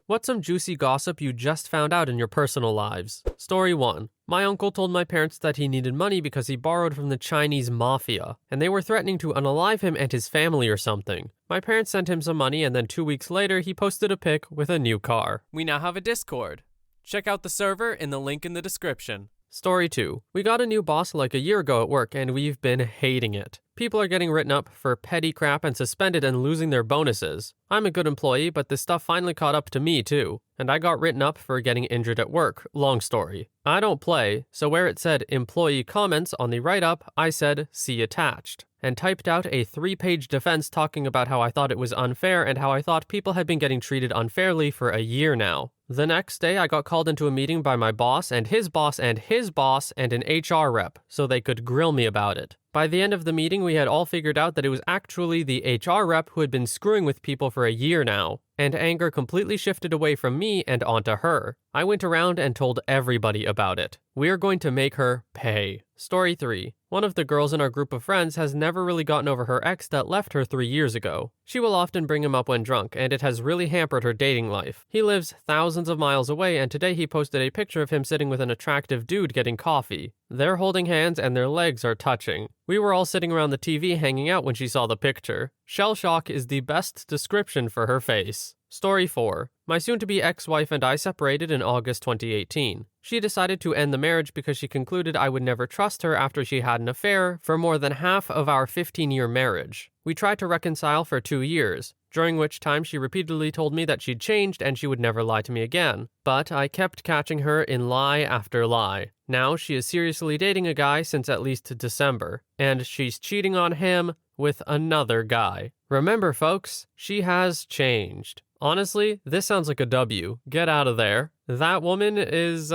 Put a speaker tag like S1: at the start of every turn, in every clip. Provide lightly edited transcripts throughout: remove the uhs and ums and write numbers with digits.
S1: What's some juicy gossip you just found out in your personal lives? Story 1. My uncle told my parents that he needed money because he borrowed from the Chinese mafia, and they were threatening to unalive him and his family or something. My parents sent him some money, and then 2 weeks later, he posted a pic with a new car.
S2: We now have a Discord. Check out the server in the link in the description.
S1: Story 2. We got a new boss like a year ago at work, and we've been hating it. People are getting written up for petty crap and suspended and losing their bonuses. I'm a good employee, but this stuff finally caught up to me too. And I got written up for getting injured at work. Long story. I don't play, so where it said employee comments on the write-up, I said see attached, and typed out a 3-page defense talking about how I thought it was unfair and how I thought people had been getting treated unfairly for a year now. The next day, I got called into a meeting by my boss and his boss and his boss and an HR rep so they could grill me about it. By the end of the meeting, we had all figured out that it was actually the HR rep who had been screwing with people for a year now, and anger completely shifted away from me and onto her. I went around and told everybody about it. We're going to make her pay. Story 3. One of the girls in our group of friends has never really gotten over her ex that left her 3 years ago. She will often bring him up when drunk, and it has really hampered her dating life. He lives thousands of miles away, and today he posted a picture of him sitting with an attractive dude getting coffee. They're holding hands and their legs are touching. We were all sitting around the TV hanging out when she saw the picture. Shell shock is the best description for her face. Story 4. My soon-to-be ex-wife and I separated in August 2018. She decided to end the marriage because she concluded I would never trust her after she had an affair for more than half of our 15-year marriage. We tried to reconcile for 2 years, during which time she repeatedly told me that she'd changed and she would never lie to me again. But I kept catching her in lie after lie. Now she is seriously dating a guy since at least December, and she's cheating on him with another guy. Remember, folks, she has changed. Honestly, this sounds like a W. Get out of there. That woman is,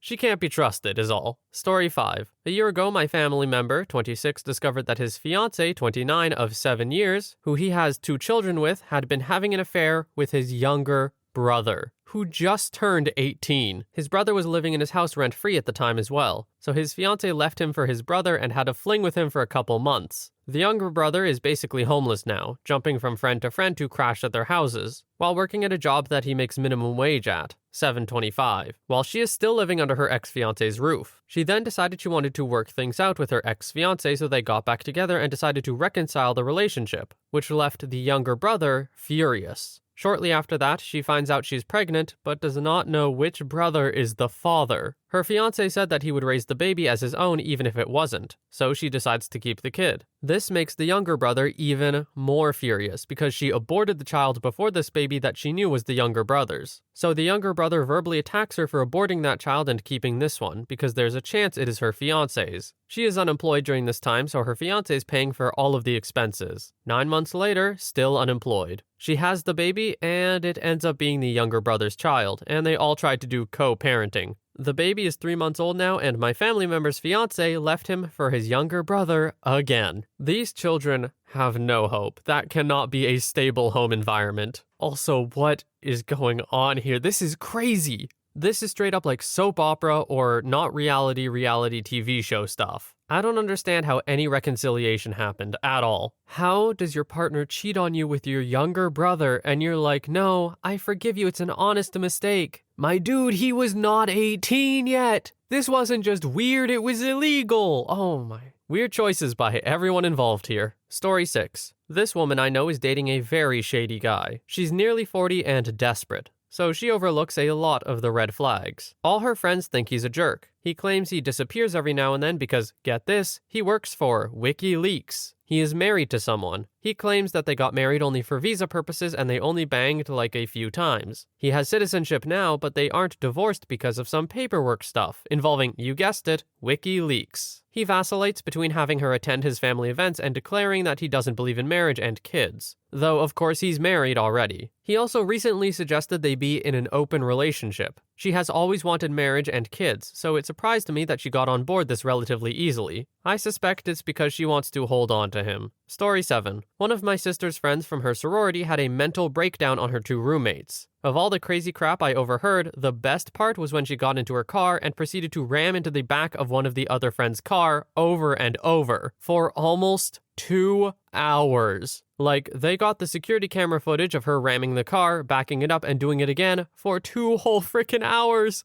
S1: she can't be trusted is all. Story 5. A year ago, my family member, 26, discovered that his fiancée, 29, of 7 years, who he has 2 children with, had been having an affair with his younger brother, who just turned 18. His brother was living in his house rent-free at the time as well, so his fiancée left him for his brother and had a fling with him for a couple months. The younger brother is basically homeless now, jumping from friend to friend to crash at their houses, while working at a job that he makes minimum wage at, $7.25, while she is still living under her ex-fiancé's roof. She then decided she wanted to work things out with her ex-fiancé, so they got back together and decided to reconcile the relationship, which left the younger brother furious. Shortly after that, she finds out she's pregnant, but does not know which brother is the father. Her fiancé said that he would raise the baby as his own even if it wasn't, so she decides to keep the kid. This makes the younger brother even more furious because she aborted the child before this baby that she knew was the younger brother's. So the younger brother verbally attacks her for aborting that child and keeping this one because there's a chance it is her fiancé's. She is unemployed during this time, so her fiancé is paying for all of the expenses. 9 months later, still unemployed. She has the baby, and it ends up being the younger brother's child, and they all tried to do co-parenting. The baby is 3 months old now, and my family member's fiancé left him for his younger brother again. These children have no hope. That cannot be a stable home environment. Also, what is going on here? This is crazy. This is straight up like soap opera or not reality TV show stuff. I don't understand how any reconciliation happened at all. How does your partner cheat on you with your younger brother and you're like, no, I forgive you, it's an honest mistake. My dude, he was not 18 yet. This wasn't just weird, it was illegal. Oh my. Weird choices by everyone involved here. Story 6. This woman I know is dating a very shady guy. She's nearly 40 and desperate, so she overlooks a lot of the red flags. All her friends think he's a jerk. He claims he disappears every now and then because, get this, he works for WikiLeaks. He is married to someone. He claims that they got married only for visa purposes and they only banged like a few times. He has citizenship now, but they aren't divorced because of some paperwork stuff involving, you guessed it, WikiLeaks. He vacillates between having her attend his family events and declaring that he doesn't believe in marriage and kids. Though, of course, he's married already. He also recently suggested they be in an open relationship. She has always wanted marriage and kids, so it surprised me that she got on board this relatively easily. I suspect it's because she wants to hold on to him. Story 7. One of my sister's friends from her sorority had a mental breakdown on her two roommates. Of all the crazy crap I overheard, the best part was when she got into her car and proceeded to ram into the back of one of the other friend's car over and over for almost 2 hours. Like, they got the security camera footage of her ramming the car, backing it up, and doing it again for 2 whole frickin' hours.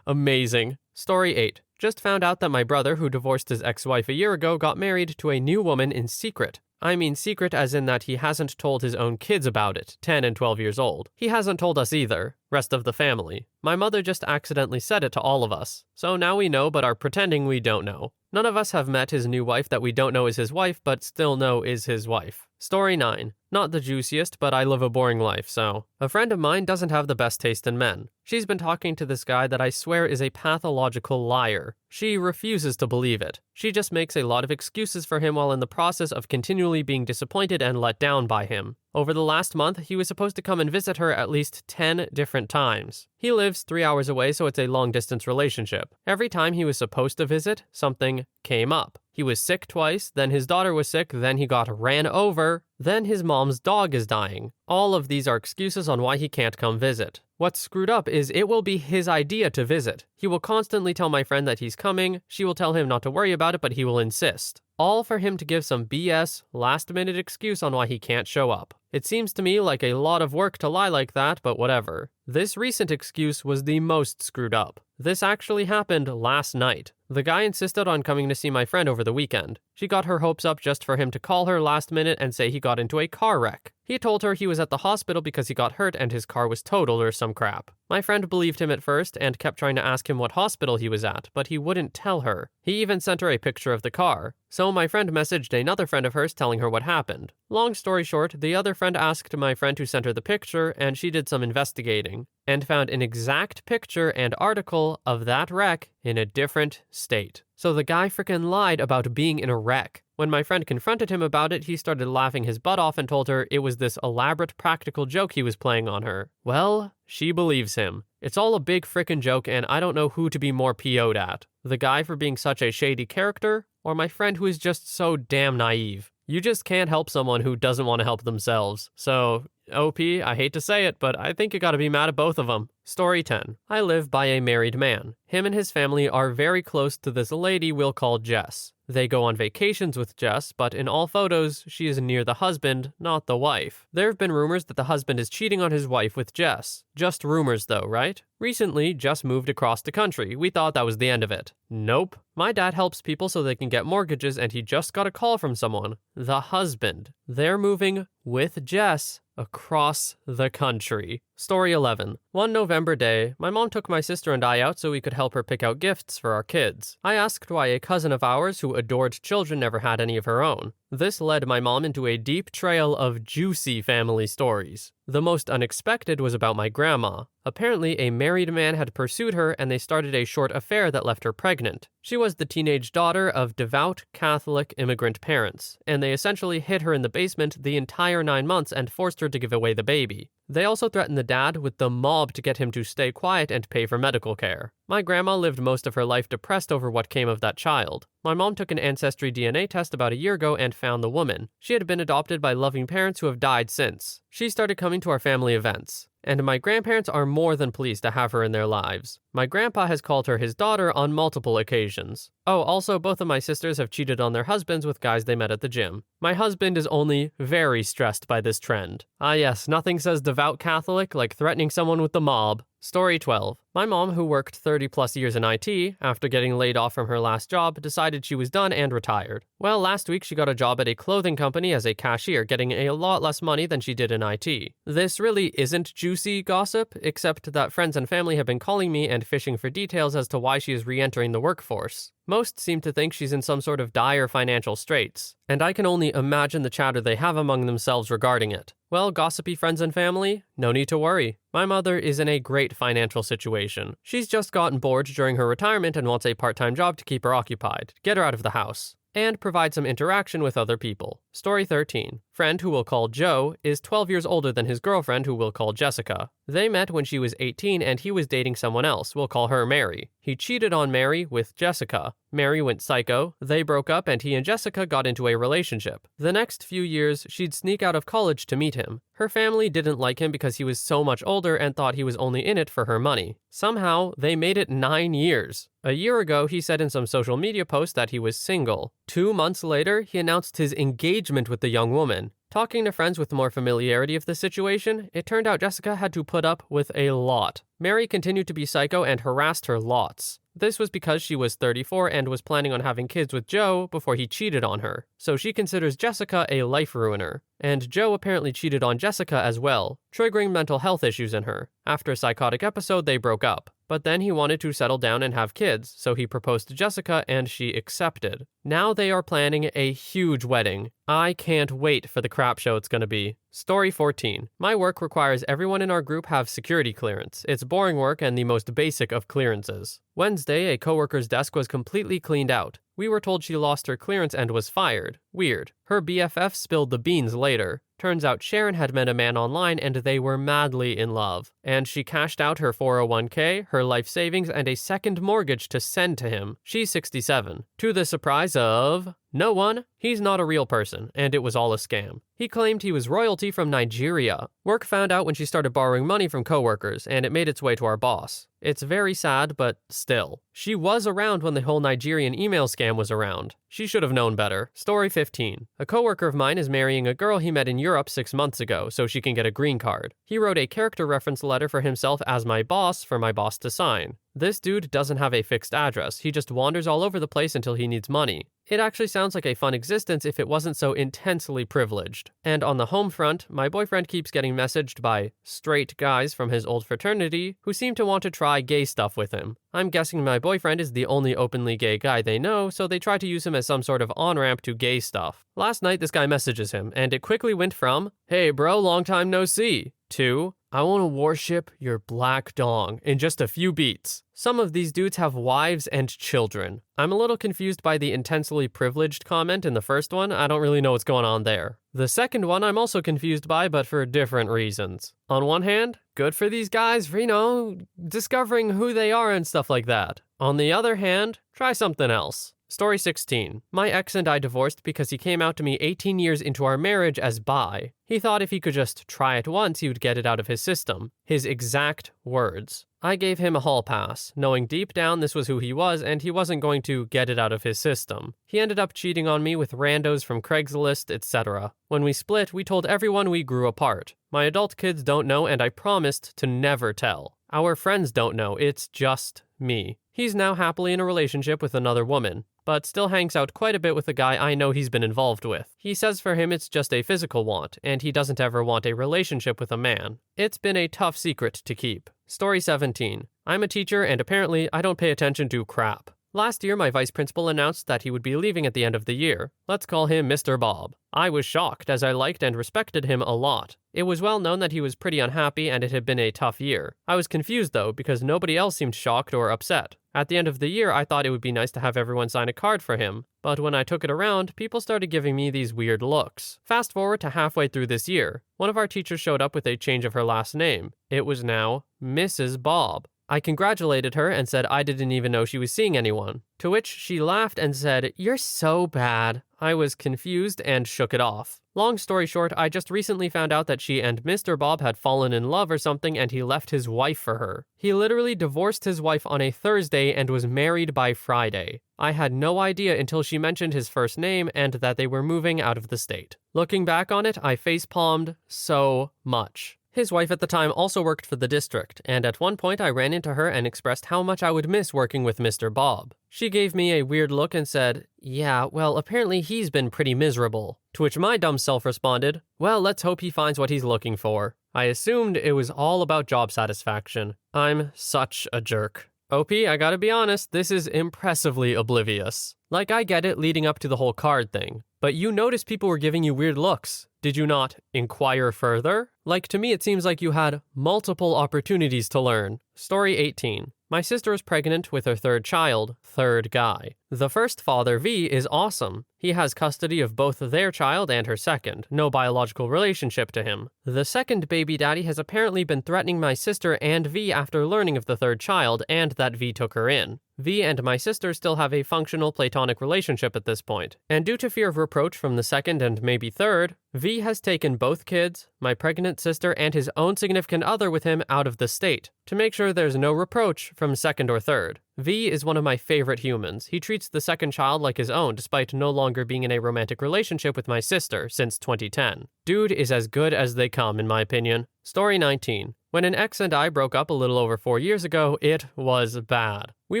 S1: Amazing. Story 8. Just found out that my brother, who divorced his ex-wife a year ago, got married to a new woman in secret. I mean secret as in that he hasn't told his own kids about it, 10 and 12 years old. He hasn't told us either, rest of the family. My mother just accidentally said it to all of us. So now we know but are pretending we don't know. None of us have met his new wife that we don't know is his wife but still know is his wife. Story 9. Not the juiciest, but I live a boring life, so. A friend of mine doesn't have the best taste in men. She's been talking to this guy that I swear is a pathological liar. She refuses to believe it. She just makes a lot of excuses for him while in the process of continually being disappointed and let down by him. Over the last month, he was supposed to come and visit her at least 10 different times. He lives 3 hours away, so it's a long-distance relationship. Every time he was supposed to visit, something came up. He was sick twice, then his daughter was sick, then he got ran over, then his mom's dog is dying. All of these are excuses on why he can't come visit. What's screwed up is it will be his idea to visit. He will constantly tell my friend that he's coming, she will tell him not to worry about it, but he will insist. All for him to give some BS, last-minute excuse on why he can't show up. It seems to me like a lot of work to lie like that, but whatever. This recent excuse was the most screwed up. This actually happened last night. The guy insisted on coming to see my friend over the weekend. She got her hopes up just for him to call her last minute and say he got into a car wreck. He told her he was at the hospital because he got hurt and his car was totaled or some crap. My friend believed him at first and kept trying to ask him what hospital he was at, but he wouldn't tell her. He even sent her a picture of the car. So my friend messaged another friend of hers telling her what happened. Long story short, the other friend asked my friend who sent her the picture and she did some investigating and found an exact picture and article of that wreck in a different state. So the guy frickin' lied about being in a wreck. When my friend confronted him about it, he started laughing his butt off and told her it was this elaborate practical joke he was playing on her. Well, she believes him. It's all a big frickin' joke and I don't know who to be more PO'd at. The guy for being such a shady character, or my friend who is just so damn naive. You just can't help someone who doesn't want to help themselves. So, OP, I hate to say it, but I think you gotta be mad at both of them. Story 10. I live by a married man. Him and his family are very close to this lady we'll call Jess. They go on vacations with Jess, but in all photos, she is near the husband, not the wife. There have been rumors that the husband is cheating on his wife with Jess. Just rumors though, right? Recently, Jess moved across the country. We thought that was the end of it. Nope. My dad helps people so they can get mortgages and he just got a call from someone. The husband. They're moving with Jess across the country. Story 11. One November day, my mom took my sister and I out so we could help her pick out gifts for our kids. I asked why a cousin of ours who adored children never had any of her own. This led my mom into a deep trail of juicy family stories. The most unexpected was about my grandma. Apparently, a married man had pursued her and they started a short affair that left her pregnant. She was the teenage daughter of devout Catholic immigrant parents, and they essentially hid her in the basement the entire 9 months and forced her to give away the baby. They also threatened the dad with the mob to get him to stay quiet and pay for medical care. My grandma lived most of her life depressed over what came of that child. My mom took an ancestry DNA test about a year ago and found the woman. She had been adopted by loving parents who have died since. She started coming to our family events, and my grandparents are more than pleased to have her in their lives. My grandpa has called her his daughter on multiple occasions. Oh, also, both of my sisters have cheated on their husbands with guys they met at the gym. My husband is only very stressed by this trend. Ah yes, nothing says devout Catholic like threatening someone with the mob. Story 12. My mom, who worked 30 plus years in IT, after getting laid off from her last job, decided she was done and retired. Well, last week she got a job at a clothing company as a cashier, getting a lot less money than she did in IT. This really isn't juicy gossip, except that friends and family have been calling me and fishing for details as to why she is re-entering the workforce. Most seem to think she's in some sort of dire financial straits, and I can only imagine the chatter they have among themselves regarding it. Well, gossipy friends and family, no need to worry. My mother is in a great financial situation. She's just gotten bored during her retirement and wants a part-time job to keep her occupied, get her out of the house, and provide some interaction with other people. Story 13. friend, who we'll call Joe, is 12 years older than his girlfriend, who we'll call Jessica. They met when she was 18 and he was dating someone else. We'll call her Mary. He cheated on Mary with Jessica. Mary went psycho, they broke up, and he and Jessica got into a relationship. The next few years, she'd sneak out of college to meet him. Her family didn't like him because he was so much older and thought he was only in it for her money. Somehow, they made it 9 years. A year ago, he said in some social media post that he was single. 2 months later, he announced his engagement with the young woman. Talking to friends with more familiarity of the situation, it turned out Jessica had to put up with a lot. Mary continued to be psycho and harassed her lots. This was because she was 34 and was planning on having kids with Joe before he cheated on her. So she considers Jessica a life ruiner. And Joe apparently cheated on Jessica as well, triggering mental health issues in her. After a psychotic episode, they broke up. But then he wanted to settle down and have kids, so he proposed to Jessica and she accepted. Now they are planning a huge wedding. I can't wait for the crap show it's gonna be. Story 14. My work requires everyone in our group have security clearance. It's boring work and the most basic of clearances. Wednesday, a coworker's desk was completely cleaned out. We were told she lost her clearance and was fired. Weird. Her BFF spilled the beans later. Turns out Sharon had met a man online and they were madly in love. And she cashed out her 401k, her life savings, and a second mortgage to send to him. She's 67. To the surprise of no one. He's not a real person, and it was all a scam. He claimed he was royalty from Nigeria. Work found out when she started borrowing money from coworkers, and it made its way to our boss. It's very sad, but still. She was around when the whole Nigerian email scam was around. She should have known better. Story 15. A coworker of mine is marrying a girl he met in Europe 6 months ago so she can get a green card. He wrote a character reference letter for himself as my boss for my boss to sign. This dude doesn't have a fixed address. He just wanders all over the place until he needs money. It actually sounds like a fun existence if it wasn't so intensely privileged. And on the home front, my boyfriend keeps getting messaged by straight guys from his old fraternity who seem to want to try gay stuff with him. I'm guessing my boyfriend is the only openly gay guy they know, so they try to use him as some sort of on-ramp to gay stuff. Last night, this guy messages him, and it quickly went from, "Hey bro, long time no see," to, "I want to worship your black dong," in just a few beats. Some of these dudes have wives and children. I'm a little confused by the intensely privileged comment in the first one. I don't really know what's going on there. The second one I'm also confused by, but for different reasons. On one hand, good for these guys for, discovering who they are and stuff like that. On the other hand, try something else. Story 16. My ex and I divorced because he came out to me 18 years into our marriage as bi. He thought if he could just try it once, he would get it out of his system. His exact words. I gave him a hall pass, knowing deep down this was who he was and he wasn't going to get it out of his system. He ended up cheating on me with randos from Craigslist, etc. When we split, we told everyone we grew apart. My adult kids don't know and I promised to never tell. Our friends don't know, it's just me. He's now happily in a relationship with another woman, but still hangs out quite a bit with a guy I know he's been involved with. He says for him it's just a physical want, and he doesn't ever want a relationship with a man. It's been a tough secret to keep. Story 17. I'm a teacher and apparently I don't pay attention to crap. Last year, my vice principal announced that he would be leaving at the end of the year. Let's call him Mr. Bob. I was shocked as I liked and respected him a lot. It was well known that he was pretty unhappy and it had been a tough year. I was confused though because nobody else seemed shocked or upset. At the end of the year, I thought it would be nice to have everyone sign a card for him. But when I took it around, people started giving me these weird looks. Fast forward to halfway through this year. One of our teachers showed up with a change of her last name. It was now Mrs. Bob. I congratulated her and said I didn't even know she was seeing anyone. To which she laughed and said, "You're so bad." I was confused and shook it off. Long story short, I just recently found out that she and Mr. Bob had fallen in love or something and he left his wife for her. He literally divorced his wife on a Thursday and was married by Friday. I had no idea until she mentioned his first name and that they were moving out of the state. Looking back on it, I facepalmed so much. His wife at the time also worked for the district, and at one point I ran into her and expressed how much I would miss working with Mr. Bob. She gave me a weird look and said, "Yeah, well, apparently he's been pretty miserable." To which my dumb self responded, "Well, let's hope he finds what he's looking for." I assumed it was all about job satisfaction. I'm such a jerk. OP, I gotta be honest, this is impressively oblivious. Like, I get it leading up to the whole card thing, but you noticed people were giving you weird looks. Did you not inquire further? Like, to me, it seems like you had multiple opportunities to learn. Story 18. My sister is pregnant with her third child, third guy. The first father, V, is awesome. He has custody of both their child and her second, no biological relationship to him. The second baby daddy has apparently been threatening my sister and V after learning of the third child and that V took her in. V and my sister still have a functional platonic relationship at this point, and due to fear of reproach from the second and maybe third, V has taken both kids, my pregnant sister, and his own significant other with him out of the state, to make sure there's no reproach from second or third. V is one of my favorite humans. He treats the second child like his own despite no longer being in a romantic relationship with my sister since 2010. Dude is as good as they come, in my opinion. Story 19. When an ex and I broke up a little over 4 years ago, it was bad. We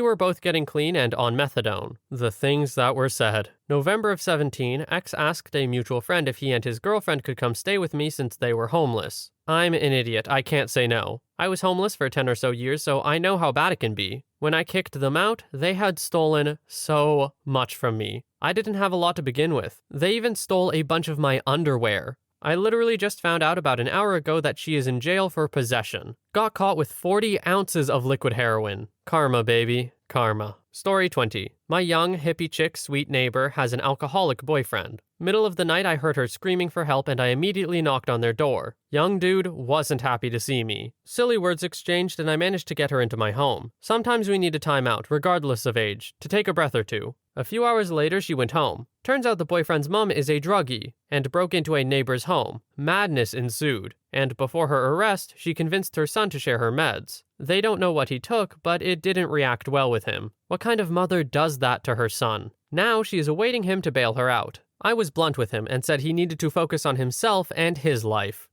S1: were both getting clean and on methadone. The things that were said. November of 17, ex asked a mutual friend if he and his girlfriend could come stay with me since they were homeless. I'm an idiot, I can't say no. I was homeless for 10 or so years, so I know how bad it can be. When I kicked them out, they had stolen so much from me. I didn't have a lot to begin with. They even stole a bunch of my underwear. I literally just found out about an hour ago that she is in jail for possession. Got caught with 40 ounces of liquid heroin. Karma, baby. Karma. Story 20. My young, hippie chick, sweet neighbor has an alcoholic boyfriend. Middle of the night, I heard her screaming for help and I immediately knocked on their door. Young dude wasn't happy to see me. Silly words exchanged and I managed to get her into my home. Sometimes we need a timeout, regardless of age, to take a breath or two. A few hours later, she went home. Turns out the boyfriend's mom is a druggie and broke into a neighbor's home. Madness ensued, and before her arrest, she convinced her son to share her meds. They don't know what he took, but it didn't react well with him. What kind of mother does that to her son? Now she is awaiting him to bail her out. I was blunt with him and said he needed to focus on himself and his life.